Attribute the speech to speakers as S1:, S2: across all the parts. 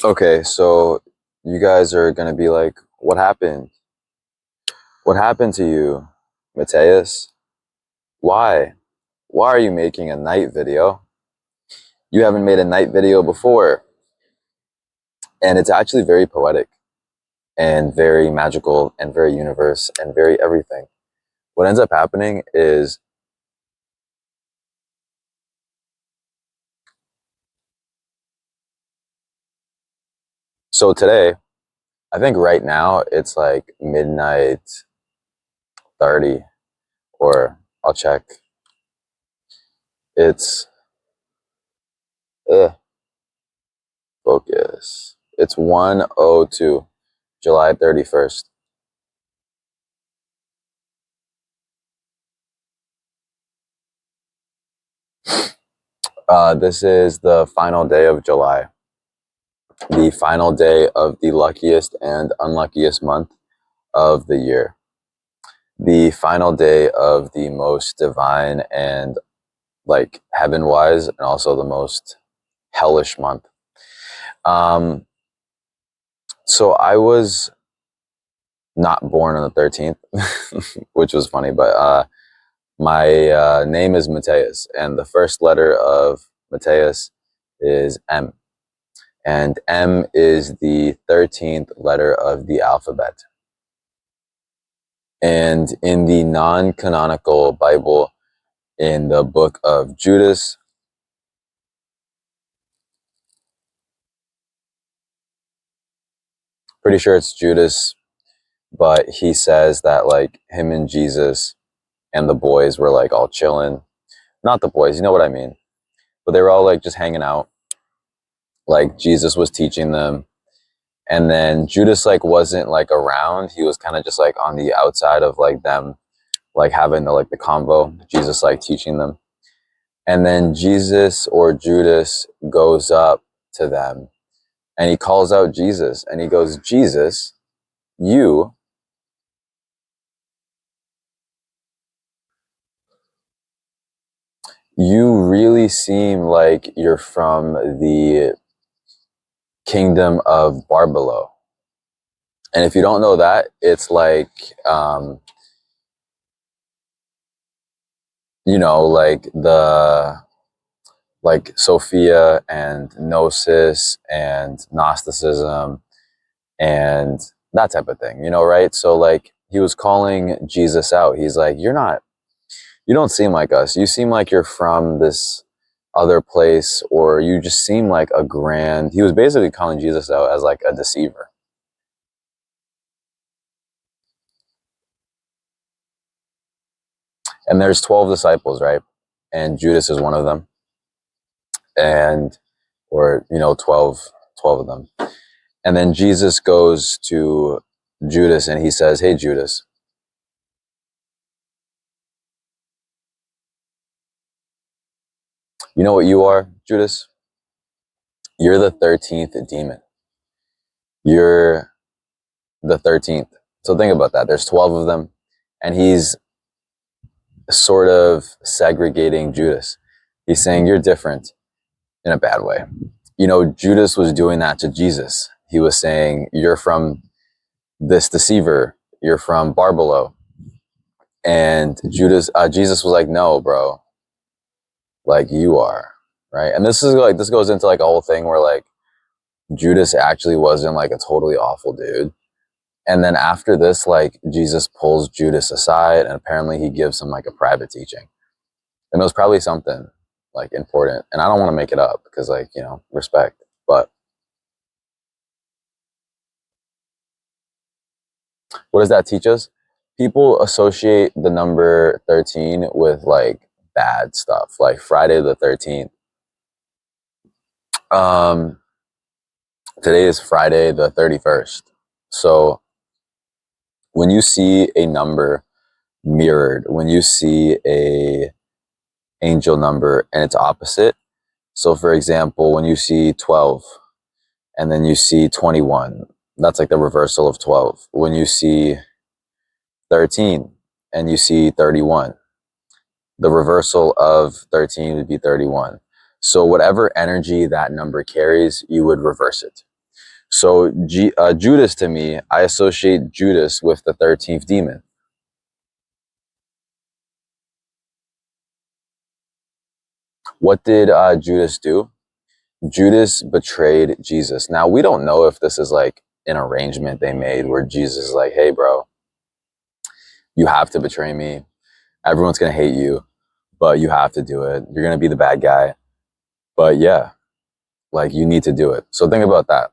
S1: Okay, so you guys are gonna be like, what happened? What happened to you, Mateus? Why? Why are you making a night video? You haven't made a night video before. And it's actually very poetic and very magical and very universe and very everything. What ends up happening is, so today, I think right now it's like midnight 30, or I'll check. It's, ugh, focus. It's 1:02, July 31st. This is the final day of July, the final day of the luckiest and unluckiest month of the year, the final day of the most divine and like heaven wise, and also the most hellish month. Um, so I was not born on the 13th, which was funny, but my name is Mateus, and the first letter of Mateus is M. And M is the 13th letter of the alphabet. And in the non-canonical Bible, in the book of Judas, pretty sure it's Judas, but he says that like him and Jesus and the boys were like all chilling. Not the boys, you know what I mean. But they were all like just hanging out. Like Jesus was teaching them. And then Judas like wasn't like around. He was kind of just like on the outside of like them, like having the convo, Jesus like teaching them. And then Jesus or Judas goes up to them and he calls out Jesus and he goes, Jesus, you, you really seem like you're from the kingdom of Barbelo. And if you don't know that, it's like, like like Sophia and Gnosis and Gnosticism and that type of thing, right? So like he was calling Jesus out. He's like, you don't seem like us. You seem like you're from this other place, or you just seem like he was basically calling Jesus out as like a deceiver. And there's 12 disciples, right? And Judas is one of them. And, or, 12 of them. And then Jesus goes to Judas and he says, hey, Judas, you know what you are, Judas? You're the 13th demon. You're the 13th. So think about that. There's 12 of them. And he's sort of segregating Judas. He's saying, you're different in a bad way. Judas was doing that to Jesus. He was saying, you're from this deceiver. You're from Barbelo. And Jesus was like, no, bro, like you are, right? And this goes into like a whole thing where like Judas actually wasn't like a totally awful dude. And then after this, like Jesus pulls Judas aside and apparently he gives him like a private teaching. And it was probably something like important. And I don't want to make it up because like, respect. But what does that teach us? People associate the number 13 with like bad stuff, like Friday the 13th. Um, Today is Friday the 31st. So when you see a number mirrored, when you see a angel number and its opposite, so for example, when you see 12 and then you see 21, that's like the reversal of 12. When you see 13 and you see 31, the reversal of 13 would be 31. So whatever energy that number carries, you would reverse it. So Judas, to me, I associate Judas with the 13th demon. What did Judas do? Judas betrayed Jesus. Now, we don't know if this is like an arrangement they made where Jesus is like, hey, bro, you have to betray me. Everyone's going to hate you, but you have to do it. You're going to be the bad guy. But yeah, like you need to do it. So think about that.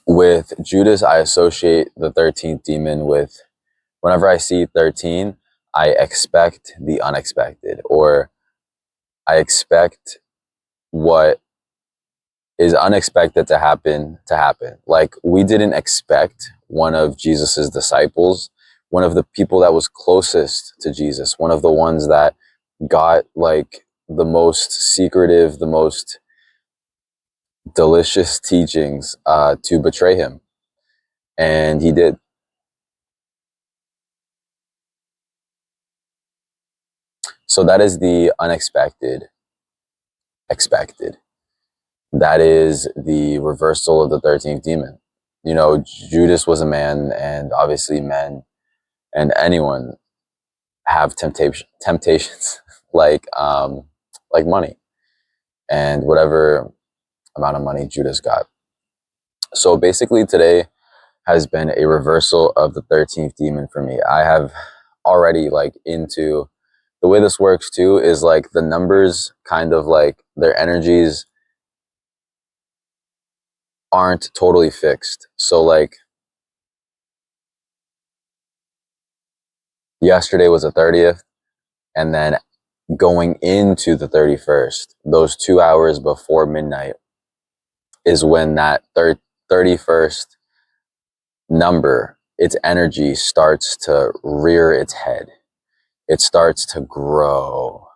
S1: With Judas, I associate the 13th demon with whenever I see 13, I expect the unexpected, or I expect what is unexpected to happen. Like we didn't expect one of Jesus's disciples, one of the people that was closest to Jesus, one of the ones that got like the most secretive, the most delicious teachings to betray him. And he did. So that is the unexpected, expected. That is the reversal of the 13th demon. You know, Judas was a man, and obviously men and anyone have temptations like money and whatever amount of money Judas got. So basically today has been a reversal of the 13th demon for me. I have already like into the way this works too is like the numbers kind of like their energies aren't totally fixed. So like yesterday was the 30th, and then going into the 31st, those 2 hours before midnight is when that 31st number, its energy starts to rear its head. It starts to grow.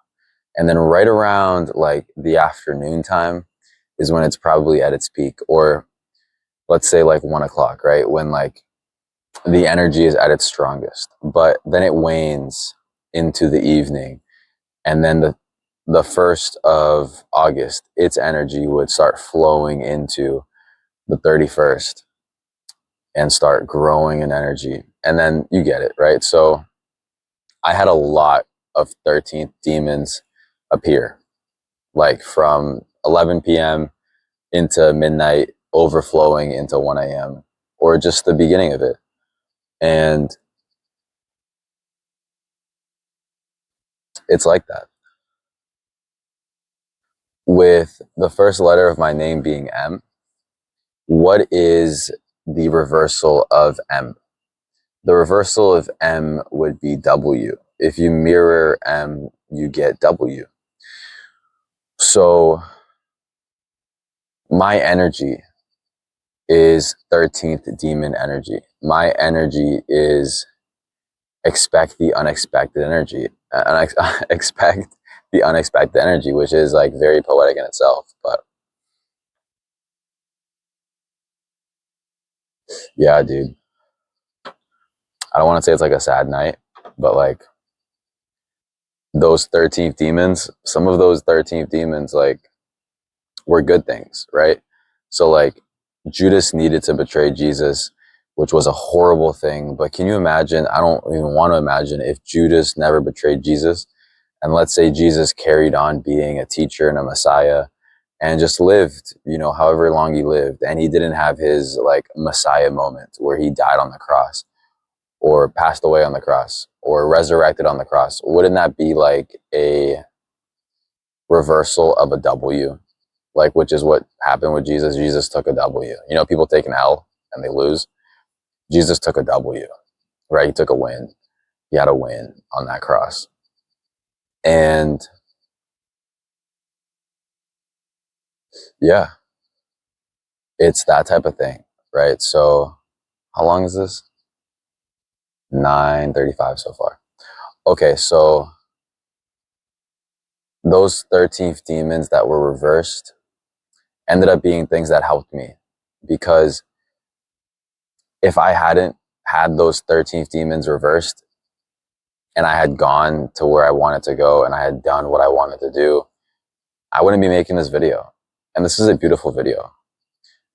S1: And then right around like the afternoon time is when it's probably at its peak, or let's say like 1 o'clock, right? When like the energy is at its strongest, but then it wanes into the evening. And then the 1st of August, its energy would start flowing into the 31st and start growing in energy. And then you get it, right? So I had a lot of 13th demons appear, like from 11 p.m. into midnight, overflowing into 1 a.m., or just the beginning of it. And it's like that. With the first letter of my name being M, what is the reversal of M? The reversal of M would be W. If you mirror M, you get W. So my energy is 13th demon energy. My energy is expect the unexpected energy. Expect the unexpected energy, which is like very poetic in itself. But yeah, dude. I don't want to say it's like a sad night, but like those 13th demons, some of those 13th demons like were good things, right? So like Judas needed to betray Jesus, which was a horrible thing. But can you imagine? I don't even want to imagine if Judas never betrayed Jesus. And let's say Jesus carried on being a teacher and a Messiah and just lived, you know, however long he lived. And he didn't have his like Messiah moment where he died on the cross or passed away on the cross or resurrected on the cross. Wouldn't that be like a reversal of a W? Like, which is what happened with Jesus. Jesus took a W. You know, people take an L and they lose. Jesus took a W, right? He took a win. He had a win on that cross. And yeah, it's that type of thing, right? So how long is this? 9:35 so far. Okay, so those 13th demons that were reversed ended up being things that helped me, because if I hadn't had those 13th demons reversed and I had gone to where I wanted to go and I had done what I wanted to do, I wouldn't be making this video. And this is a beautiful video.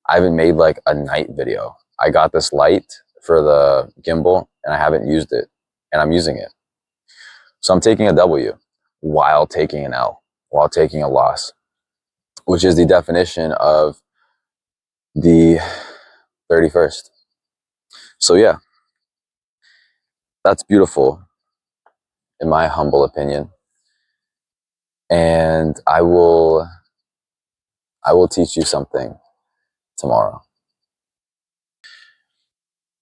S1: I haven't made like a night video. I got this light for the gimbal and I haven't used it, and I'm using it. So I'm taking a W while taking an L, while taking a loss, which is the definition of the 31st. So yeah, that's beautiful in my humble opinion. And I will teach you something tomorrow.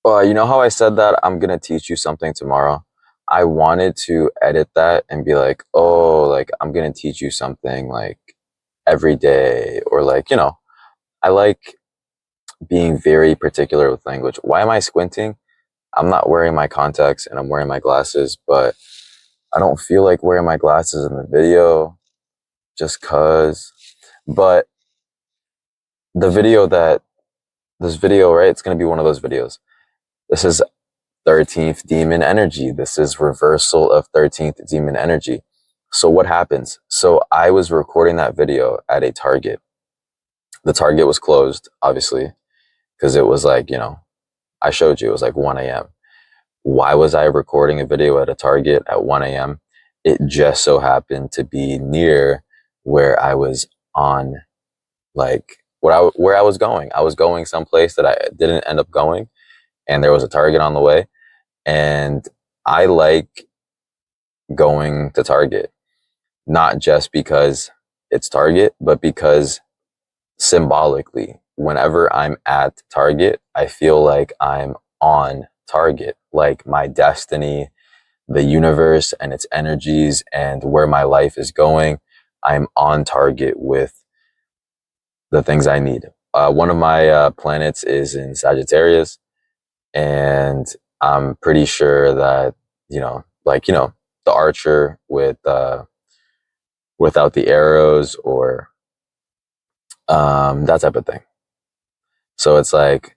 S1: You know how I said that I'm gonna teach you something tomorrow? I wanted to edit that and be like, oh, like I'm gonna teach you something like every day, or like, you know, I like being very particular with language. Why am I squinting? I'm not wearing my contacts and I'm wearing my glasses, but I don't feel like wearing my glasses in the video just cause. But the video this video, right? It's gonna be one of those videos. This is 13th demon energy. This is reversal of 13th demon energy. So what happens? So I was recording that video at a Target. The Target was closed, obviously, because it was like, you know, I showed you, it was like 1 a.m. Why was I recording a video at a Target at 1 a.m.? It just so happened to be near where I was on, like, where I was going. I was going someplace that I didn't end up going, and there was a Target on the way. And I like going to Target, not just because it's Target, but because symbolically, whenever I'm at Target, I feel like I'm on target, like my destiny, the universe and its energies, and where my life is going. I'm on target with the things I need. One of my planets is in Sagittarius, and I'm pretty sure that, you know, like, you know, the archer with without the arrows, or that type of thing. So it's like,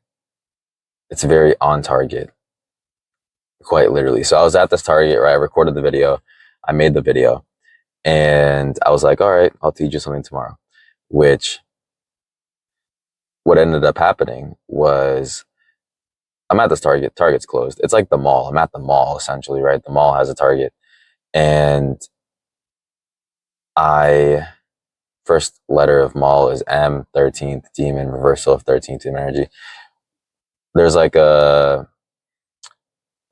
S1: it's very on target, quite literally. So I was at this Target, right? I recorded the video, I made the video, and I was like, all right, I'll teach you something tomorrow. Which, what ended up happening was, I'm at this Target. Target's closed. It's like the mall. I'm at the mall, essentially, right? The mall has a Target. And I, first letter of mall is M, 13th demon, reversal of 13th demon energy. There's like a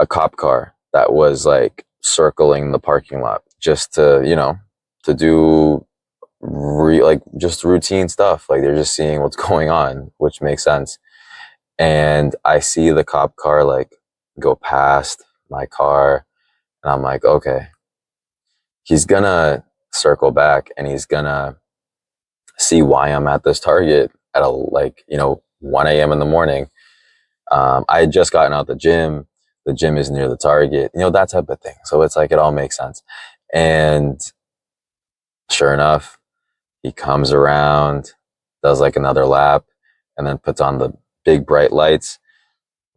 S1: cop car that was like circling the parking lot just to, you know, to do like just routine stuff. Like they're just seeing what's going on, which makes sense. And I see the cop car like go past my car, and I'm like, okay, he's gonna circle back and he's gonna see why I'm at this Target at a, like, you know, 1 a.m. in the morning. I had just gotten out the gym. The gym is near the Target, you know, that type of thing. So it's like, it all makes sense. And sure enough, he comes around, does like another lap, and then puts on the big bright lights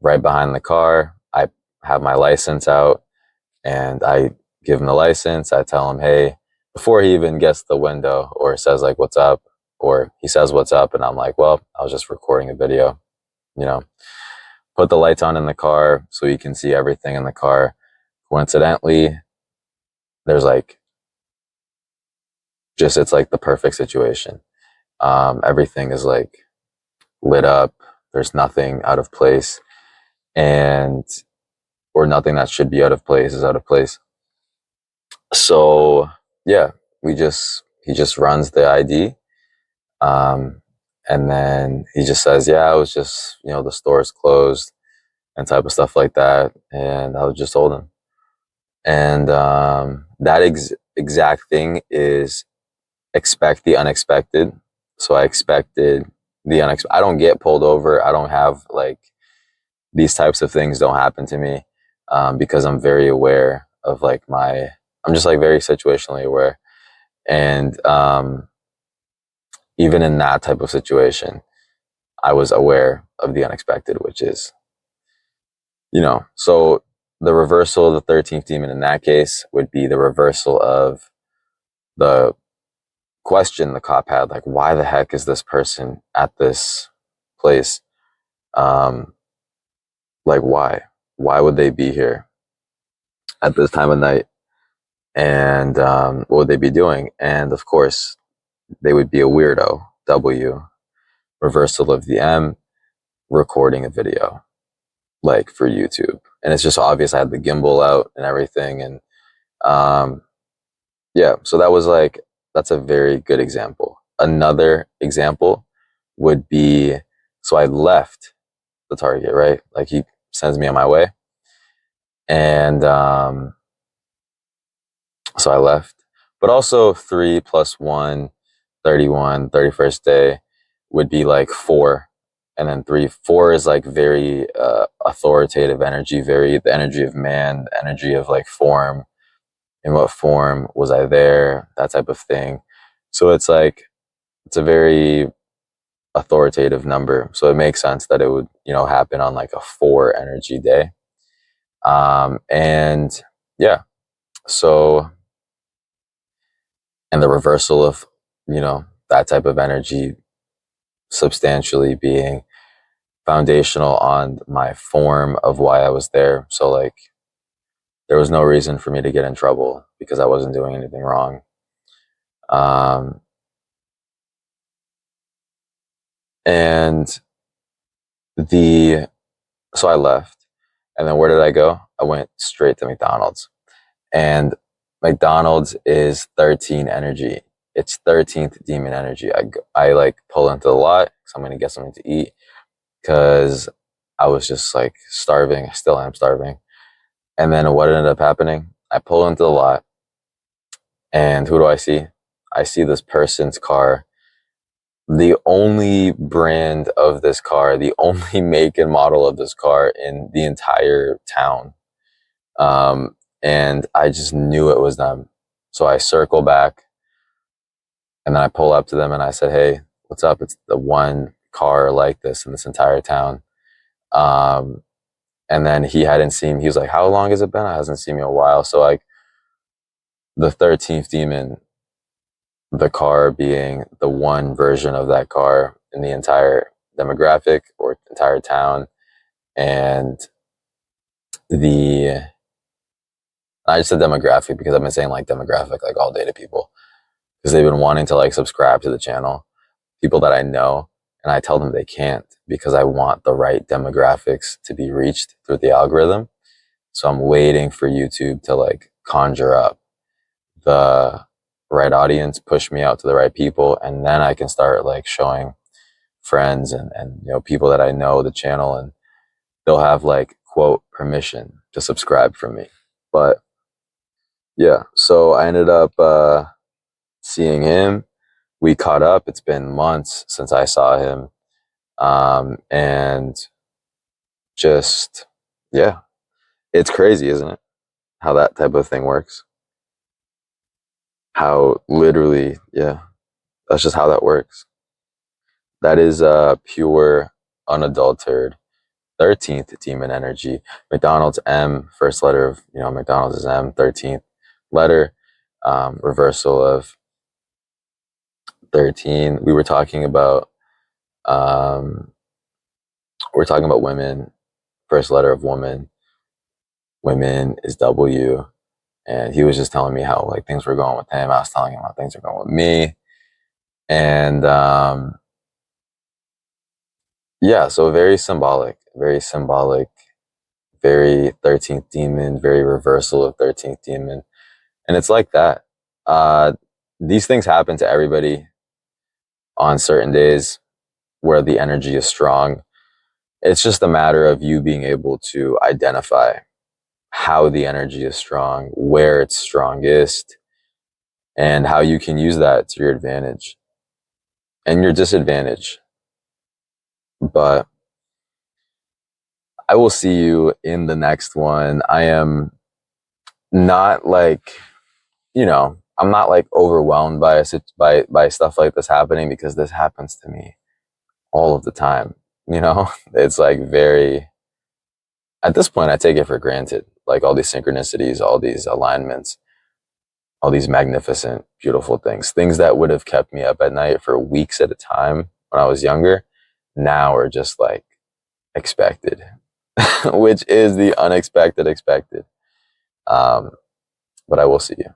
S1: right behind the car. I have my license out, and I give him the license. I tell him, hey, before he even gets to the window or says like, what's up? Or he says, what's up? And I'm like, well, I was just recording a video, you know, put the lights on in the car so you can see everything in the car. Coincidentally, there's like, just, it's like the perfect situation. Everything is like lit up. There's nothing out of place, and, or nothing that should be out of place is out of place. So yeah, he just runs the ID. And then he just says, yeah, I was just, you know, the store's closed and type of stuff like that. And I was just told him. And that exact thing is expect the unexpected. So I expected the unexpected. I don't get pulled over. I don't have like, these types of things don't happen to me, because I'm very aware of like I'm just like very situationally aware. And even in that type of situation, I was aware of the unexpected, which is, you know, so the reversal of the 13th demon in that case would be the reversal of the question the cop had, like, why the heck is this person at this place. Like, why? Why would they be here at this time of night? And what would they be doing? And of course, they would be a weirdo. W, reversal of the M, recording a video, like for YouTube. And it's just obvious I had the gimbal out and everything. And yeah, so that was like, that's a very good example. Another example would be, so I left the Target, right? Like he sends me on my way. And so I left. But also 3 plus 1, 31, 31st day would be like 4. And then 3, 4 is like very authoritative energy, very the energy of man, the energy of like form. In what form was I there? That type of thing. So it's like, it's a very authoritative number. So it makes sense that it would, happen on like a 4 energy day. And yeah, so, and the reversal of, that type of energy substantially being foundational on my form of why I was there. So like, there was no reason for me to get in trouble because I wasn't doing anything wrong. And so I left, and then where did I go? I went straight to McDonald's. And McDonald's is 13 energy. It's 13th demon energy. I like pull into the lot because I'm going to get something to eat because I was just like starving. I still am starving. And then what ended up happening? I pull into the lot, and who do I see? I see this person's car. The only brand of this car, the only make and model of this car in the entire town. And I just knew it was them. So I circle back, and then I pull up to them and I said, "Hey, what's up? It's the one car like this in this entire town." And then he hadn't seen me. He was like, "How long has it been?" I hasn't seen me in a while. So like the 13th demon, the car being the one version of that car in the entire demographic or entire town. And I just said demographic because I've been saying like demographic like all day to people because they've been wanting to like subscribe to the channel, people that I know, and I tell them they can't because I want the right demographics to be reached through the algorithm. So I'm waiting for YouTube to like conjure up the right audience, push me out to the right people, and then I can start like showing friends and people that I know the channel, and they'll have like quote permission to subscribe from me. But yeah, so I ended up seeing him. We caught up. It's been months since I saw him. And just, yeah, it's crazy, isn't it? How that type of thing works. How literally, yeah, that's just how that works. That is pure, unadulterated 13th demon energy. McDonald's M, first letter of, McDonald's is M, 13th letter, reversal of 13. We were talking about women, first letter of woman. Women is W. And he was just telling me how like things were going with him. I was telling him how things are going with me. And yeah, so very symbolic, very 13th demon, very reversal of 13th demon. And it's like that. These things happen to everybody on certain days where the energy is strong. It's just a matter of you being able to identify how the energy is strong, where it's strongest, and how you can use that to your advantage and your disadvantage. But I will see you in the next one. I am not like, I'm not like overwhelmed by stuff like this happening because this happens to me all of the time. It's like at this point, I take it for granted. Like all these synchronicities, all these alignments, all these magnificent, beautiful things that would have kept me up at night for weeks at a time when I was younger. now are just like expected, which is the unexpected expected. But I will see you.